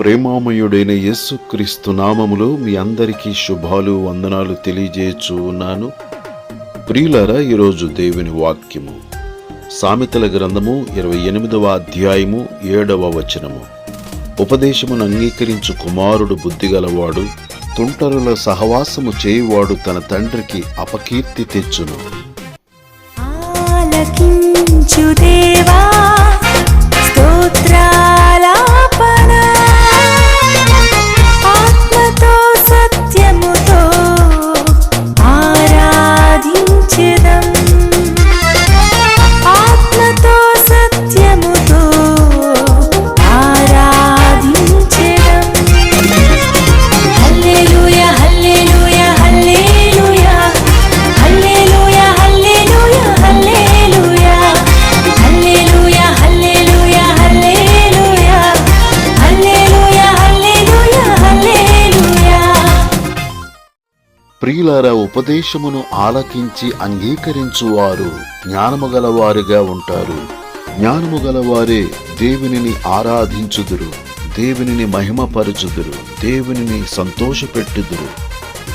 ప్రేమామయుడైన యేసుక్రీస్తు నామములో మీ అందరికీ శుభాలు వందనాలు తెలియజేయచ్చు ఉన్నాను. ప్రియులారా, ఈరోజు దేవుని వాక్యము సామెతల గ్రంథము 28వ అధ్యాయము 7వ వచనము. ఉపదేశమును అంగీకరించు కుమారుడు బుద్ధిగలవాడు, తుంటరుల సహవాసము చేయువాడు తన తండ్రికి అపకీర్తి తెచ్చును. ఆలకించు దేవా స్తోత్రాలాపన, ఆత్మతో సత్యముతో ఆరాధించెదం, ఆత్మతో సత్యముతో ఆరాధించెదం. హల్లెలూయా హల్లెలూయా హల్లెలూయా హల్లెలూయా హల్లెలూయా హల్లెలూయా హల్లెలూయా హల్లెలూయా హల్లెలూయా హల్లెలూయా హల్లెలూయా హల్లెలూయా. ప్రియులారా, ఉపదేశమును ఆలకించి అంగీకరించువారు జ్ఞానము గలవారుగా ఉంటారు. జ్ఞానము గలవారే దేవునిని ఆరాధించుదురు, దేవునిని మహిమపరచుదురు, దేవునిని సంతోషపెట్టుదురు.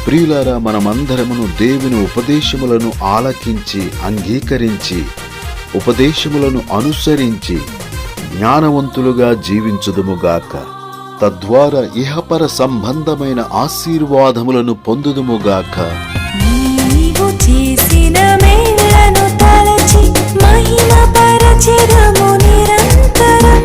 ప్రియులారా, మనమందరమును దేవుని ఉపదేశములను ఆలకించి అంగీకరించి ఉపదేశములను అనుసరించి జ్ఞానవంతులుగా జీవించుదుముగాక. తద్వారా ఇహపర సంబంధమైన ఆశీర్వాదములను పొందుదుముగాక. నీవు చేసిన మేళ్లను తలచి మహిమపరచెదము నిరంతరం.